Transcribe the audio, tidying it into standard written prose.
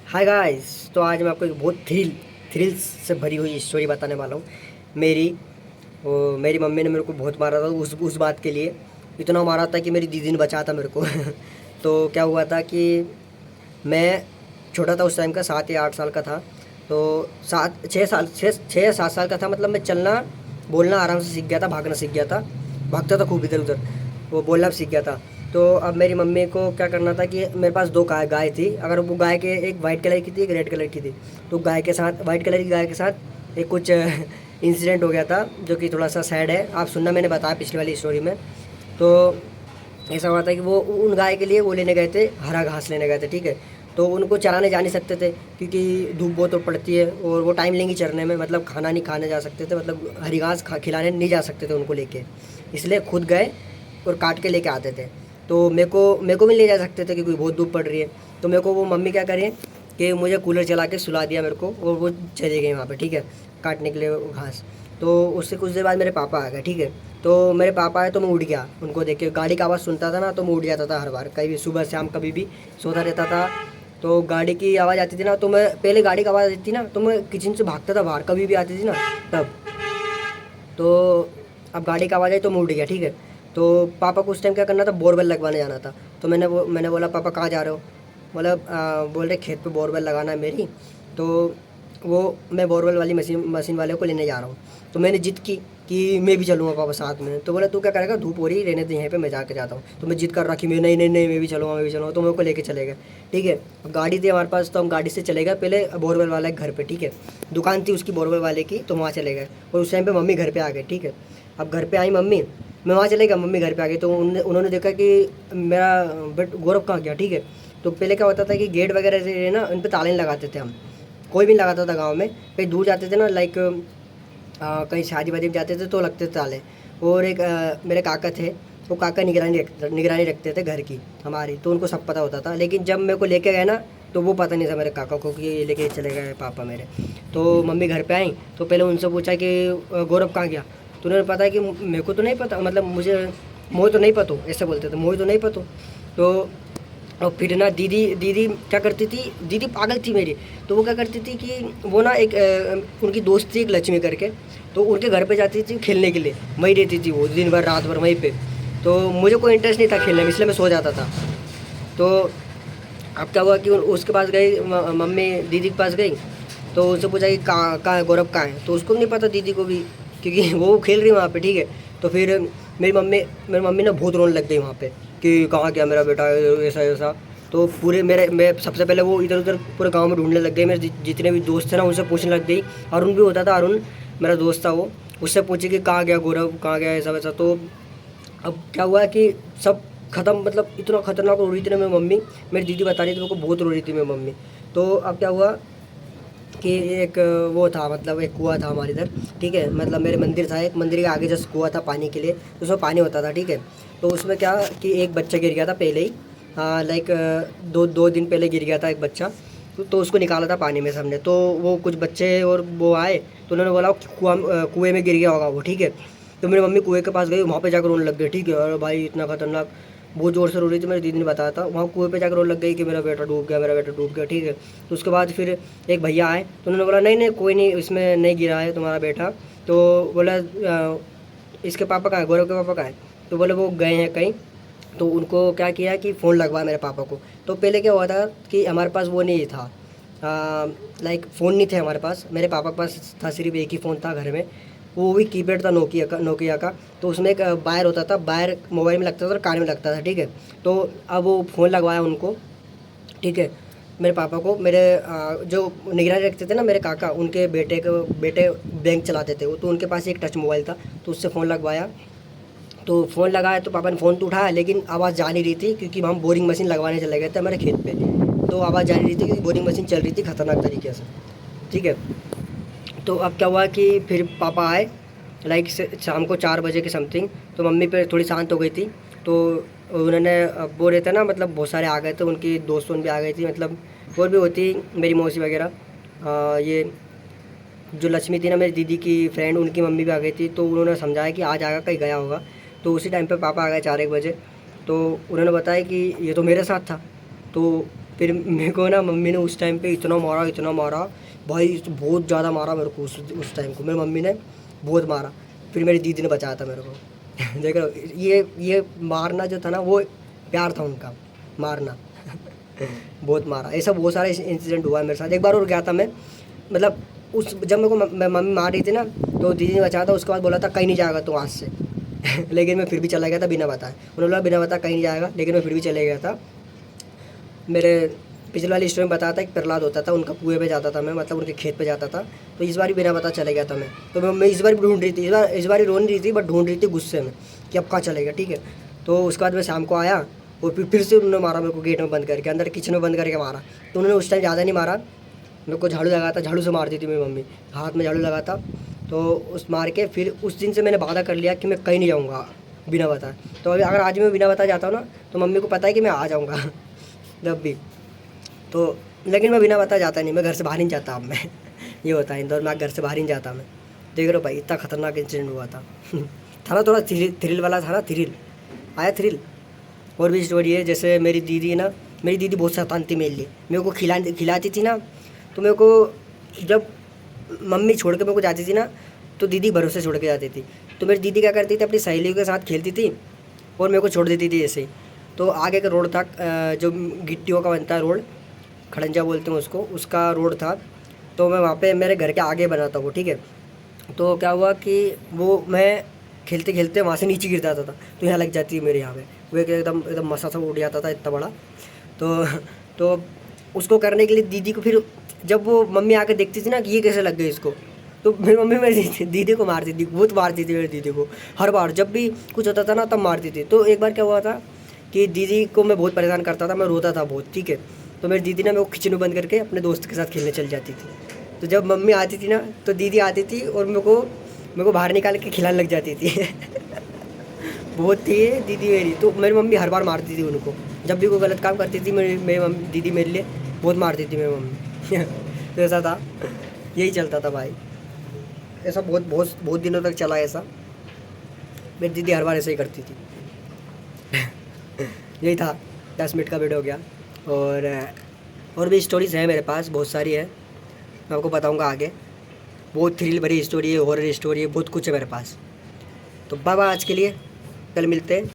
Hi guys. तो आज मैं आपको एक बहुत थ्रिल्स से भरी हुई स्टोरी बताने वाला हूँ। मेरी मेरी मम्मी ने मेरे को बहुत मारा था उस बात के लिए। इतना मारा था कि मेरी दीदी ने बचाया था मेरे को। तो क्या हुआ था कि मैं छोटा था उस टाइम का, 7 या 8 साल का था। तो 6 या 7 साल का था, मतलब मैं चलना बोलना आराम से सीख गया था, भागना सीख गया था, भागता था खूब इधर उधर, वो बोलना भी सीख गया था। तो अब मेरी मम्मी को क्या करना था कि मेरे पास दो गाय थी। अगर वो गाय के, एक वाइट कलर की थी, एक रेड कलर की थी। तो गाय के साथ, वाइट कलर की गाय के साथ एक कुछ इंसिडेंट हो गया था जो कि थोड़ा सा सैड है, आप सुनना, मैंने बताया पिछली वाली स्टोरी में। तो ऐसा हुआ था कि वो उन गाय के लिए वो लेने गए थे, हरा घास लेने गए थे, ठीक है। तो उनको चराने जा नहीं सकते थे क्योंकि धूप बहुत तो पड़ती है और वो टाइम लेंगी चरने में, मतलब खाना नहीं खाने जा सकते थे, मतलब हरी घास खिलाने नहीं जा सकते थे उनको लेके। इसलिए खुद गए और काट के लेके आते थे। तो मेरे को भी ले जा सकते थे क्योंकि बहुत धूप पड़ रही है। तो मेरे को वो मम्मी क्या करें कि मुझे कूलर चला के सुला दिया मेरे को, और वो चले गए वहाँ पे, ठीक है, काटने के लिए वो घास। तो उससे कुछ देर बाद मेरे पापा आ गए, ठीक है। तो मेरे पापा आए तो मैं उठ गया, उनको देख के गाड़ी का आवाज़ सुनता था ना तो मैं उठ जाता था हर बार, कहीं भी सुबह शाम कभी भी सोता रहता था। तो गाड़ी की आवाज़ आती थी ना, तो मैं पहले गाड़ी की आवाज़ आती थी ना तो मैं किचन से भागता था बाहर, कभी भी आती थी ना तब। तो अब गाड़ी का आवाज़ आई तो मैं उठ गया, ठीक है। तो पापा को उस टाइम क्या करना था, बोरवेल लगवाने जाना था। तो मैंने बोला पापा कहाँ जा रहे हो? बोला बोल रहे खेत पे बोरवेल लगाना है मेरी। तो वो मैं बोरवेल वाली मशीन मशीन वाले को लेने जा रहा हूँ। तो मैंने जिद की कि मैं भी चलूँगा पापा साथ में। तो बोला तू क्या करेगा, धूप हो रही रहने दे यहीं पे, मैं जाके जाता हूँ। तो मैं जिद कर रहा कि मैं नहीं नहीं नहीं, मैं भी चलूँगा, मैं भी चलूँगा। तो मेरे को लेके चले गए, ठीक है। अब गाड़ी थी हमारे पास तो हम गाड़ी से चले गए पहले बोरवेल वाले के घर पे, ठीक है। दुकान थी उसकी बोरवेल वाले की, तो वहाँ चले गए। और उस टाइम पे मम्मी घर पे आ गई, ठीक है। अब घर पे आई मम्मी, मैं वहाँ चले गया, मम्मी घर पे आ गई। तो उन्होंने देखा कि मेरा बेट गौरव कहाँ गया, ठीक है। तो पहले क्या होता था कि गेट वगैरह से ना उन पर ताले नहीं लगाते थे हम, कोई भी नहीं लगाता था गाँव में। कहीं दूर जाते थे ना, लाइक कहीं शादी वादी में जाते थे तो लगते थे ताले। और एक मेरे काका थे, वो काका निगरानी रखते थे घर की हमारी, तो उनको सब पता होता था। लेकिन जब मेरे को लेके गए ना तो वो पता नहीं था मेरे काका को कि ये लेके चले गए पापा मेरे। तो मम्मी घर पे आई तो पहले उनसे पूछा कि गौरव कहाँ गया? तो उन्होंने पता कि मेरे को तो नहीं पता, मतलब मुझे मोहि तो नहीं पता, ऐसे बोलते थे, मोहि तो नहीं पता। तो और फिर ना दीदी दीदी क्या करती थी, दीदी पागल थी मेरी। तो वो क्या करती थी कि वो ना एक उनकी दोस्त थी एक लक्ष्मी करके, तो उनके घर पे जाती थी खेलने के लिए, वहीं रहती थी वो दिन भर रात भर वहीं पे। तो मुझे कोई इंटरेस्ट नहीं था खेलने में, इसलिए मैं सो जाता था। तो अब क्या हुआ कि उसके पास गई मम्मी, दीदी के पास गई। तो उससे पूछा कि कहाँ है गौरव, कहाँ है? तो उसको भी नहीं पता, दीदी को भी, क्योंकि वो खेल रही वहाँ पे, ठीक है। तो फिर मेरी मम्मी ना बहुत रोने लग गई वहाँ पे कि कहाँ गया मेरा बेटा, ऐसा ऐसा। तो पूरे मैं सबसे पहले वो इधर उधर पूरे गांव में ढूंढने लग गई, मेरे जितने भी दोस्त थे ना उनसे पूछने लग गई। अरुण भी होता था, अरुण मेरा दोस्त था वो, उससे पूछे कि कहाँ गया गौरव, कहाँ गया, ऐसा वैसा। तो अब क्या हुआ कि सब ख़त्म, मतलब इतना ख़तरनाक रो रही थी ना मेरी मम्मी, मेरी दीदी बता रही थी मेरे को, बहुत रो रही थी मेरी मम्मी। तो अब क्या हुआ कि एक वो था, मतलब एक कुआँ था हमारे इधर, ठीक है। मतलब मेरे मंदिर था, एक मंदिर के आगे जस्ट कुआँ था पानी के लिए, तो उसमें पानी होता था, ठीक है। तो उसमें क्या कि एक बच्चा गिर गया था पहले ही, लाइक दो दो दिन पहले गिर गया था एक बच्चा। तो उसको निकाला था पानी में सबने। तो वो कुछ बच्चे और वो आए, तो उन्होंने बोला कुएँ में गिर गया होगा वो, ठीक है। तो मेरी मम्मी कुएँ के पास गई, वहाँ पे जाकर रोने लग गई, ठीक है। और भाई इतना खतरनाक, बहुत ज़ोर से रो रही थी, मेरी दीदी ने बताया था। वहाँ कुएँ पे जाकर रोने लग गई कि मेरा बेटा डूब गया, मेरा बेटा डूब गया, ठीक है। तो उसके बाद फिर एक भैया आए, तो उन्होंने बोला नहीं नहीं कोई नहीं, इसमें नहीं गिरा है तुम्हारा बेटा। तो बोला इसके पापा कहाँ है, गौरव के पापा कहाँ है? तो बोले वो गए हैं कहीं। तो उनको क्या किया कि फ़ोन लगवाया मेरे पापा को। तो पहले क्या हुआ था कि हमारे पास वो नहीं था, लाइक फ़ोन नहीं थे हमारे पास, मेरे पापा के पास था सिर्फ एक ही फ़ोन था घर में, वो भी कीपैड था, नोकिया का। तो उसमें एक वायर होता था, वायर मोबाइल में लगता था और कान में लगता था, ठीक है। तो अब वो फ़ोन लगवाया उनको, ठीक है, मेरे पापा को। मेरे जो निगरानी रखते थे ना मेरे काका, उनके बेटे बैंक चलाते थे वो, तो उनके पास एक टच मोबाइल था, तो उससे फ़ोन लगवाया। तो फ़ोन लगाया तो पापा ने फ़ोन तो उठाया, लेकिन आवाज़ जा नहीं रही थी क्योंकि हम बोरिंग मशीन लगवाने चले गए थे हमारे खेत पे। तो आवाज़ जा नहीं रही थी क्योंकि बोरिंग मशीन चल रही थी खतरनाक तरीके से, ठीक है। तो अब क्या हुआ कि फिर पापा आए, लाइक शाम को 4 बजे के समथिंग। तो मम्मी पे थोड़ी शांत हो गई थी। तो उन्होंने वो रहते ना, मतलब बहुत सारे आ गए थे, उनकी दोस्तों भी आ गई थी, मतलब और भी होती मेरी मौसी वगैरह। ये जो लक्ष्मी थी ना मेरी दीदी की फ्रेंड, उनकी मम्मी भी आ गई थी। तो उन्होंने समझाया कि आज आएगा, कहीं गया होगा। तो उसी टाइम पे पापा आ गए 4 1 बजे। तो उन्होंने बताया कि ये तो मेरे साथ था। तो फिर मेरे को ना मम्मी ने उस टाइम पे इतना मारा भाई, बहुत ज़्यादा मारा मेरे को उस टाइम को मेरी मम्मी ने बहुत मारा। फिर मेरी दीदी ने बचाया था मेरे को। देख रहे हो, ये मारना जो था ना वो प्यार था उनका, मारना। बहुत मारा। ऐसा बहुत सारे इंसिडेंट हुआ है मेरे साथ। एक बार और गया था मैं, मतलब उस जब मेरे को मम्मी मार रही थी ना, तो दीदी ने बचाया था। उसके बाद बोला था कहीं नहीं जाएगा तू आज से। लेकिन मैं फिर भी चला गया था बिना बताए। उन्होंने बोला बिना बताए कहीं नहीं जाएगा, लेकिन मैं फिर भी चले गया था। मेरे पिछले वाली स्टोरी में बताया था, एक प्रहलाद होता था, उनका कुएं पे जाता था मैं, मतलब उनके खेत पे जाता था। तो इस बार भी बिना बता चले गया था मैं। तो मैं इस बार भी ढूंढ रही थी, इस बार रो नहीं रही थी, बट ढूंढ रही थी गुस्से में कि अब कहाँ चलेगा। ठीक है, तो उसके बाद मैं शाम को आया और फिर से उन्होंने मारा मेरे को, गेट में बंद करके, अंदर किचन में बंद करके मारा। तो उन्होंने उस टाइम ज़्यादा नहीं मारा, मेरे को झाड़ू लगा था, झाड़ू से मारती थी मेरी मम्मी, हाथ में झाड़ू लगा था। तो उस मार के फिर उस दिन से मैंने वादा कर लिया कि मैं कहीं नहीं जाऊँगा बिना बताए। तो अभी अगर आज मैं बिना बताए जाता हूँ ना, तो मम्मी को पता है कि मैं आ जाऊँगा जब भी। तो लेकिन मैं बिना बताए जाता नहीं, मैं घर से बाहर नहीं जाता अब मैं। ये होता है इंदौर में, घर से बाहर नहीं जाता मैं। देख रहे हो भाई, इतना खतरनाक इंसिडेंट हुआ था। था ना, थोड़ा थ्रिल वाला था ना, थ्रिल आया थ्रिल। और भी स्टोरी है, जैसे मेरी दीदी ना, मेरी दीदी बहुत शैतान थी मेरे लिए। मेरे को खिलाती थी ना, तो मेरे को जब मम्मी छोड़ के मेरे को जाती थी ना, तो दीदी भरोसे छोड़ के जाती थी। तो मेरी दीदी क्या करती थी, अपनी सहेलियों के साथ खेलती थी और मेरे को छोड़ देती थी ऐसे ही। तो आगे का रोड था, जो गिट्टियों का बनता है रोड, खड़ंजा बोलते हैं उसको, उसका रोड था। तो मैं वहाँ पे, मेरे घर के आगे बना था वो, ठीक है। तो क्या हुआ कि वो मैं खेलते खेलते वहाँ से नीचे गिर जाता था, तो यहाँ लग जाती है मेरे यहाँ पे। वो एकदम एकदम मसा सा उड़ जाता था, इतना बड़ा। तो उसको करने के लिए दीदी को, फिर जब वो मम्मी आके देखती थी ना कि ये कैसे लग गई इसको, तो मेरी मम्मी मेरी दीदी को मारती थी, बहुत मारती थी मेरी दीदी को। हर बार जब भी कुछ होता था ना, तब मारती थी। तो एक बार क्या हुआ था कि दीदी को मैं बहुत परेशान करता था, मैं रोता था बहुत, ठीक है। तो मेरी दीदी ना मेरे को किचन में बंद करके अपने दोस्त के साथ खेलने चल जाती थी। तो जब मम्मी आती थी ना, तो दीदी आती थी और मेरे को बाहर निकाल के खिलाने लग जाती थी। बहुत थी दीदी मेरी। तो मेरी मम्मी हर बार मारती थी उनको, जब भी कोई गलत काम करती थी मेरी मम्मी, दीदी मेरे लिए बहुत मारती थी मेरी मम्मी। तो ऐसा था, यही चलता था भाई। ऐसा बहुत बहुत बहुत दिनों तक चला ऐसा। मेरी दीदी हर बार ऐसे ही करती थी। यही था, 10 मिनट का वीडियो हो गया। और भी स्टोरीज़ हैं मेरे पास, बहुत सारी है, मैं आपको बताऊंगा आगे। बहुत थ्रिल भरी स्टोरी है, हॉरर स्टोरी है, बहुत कुछ है मेरे पास। तो बाय बाय आज के लिए, कल मिलते हैं।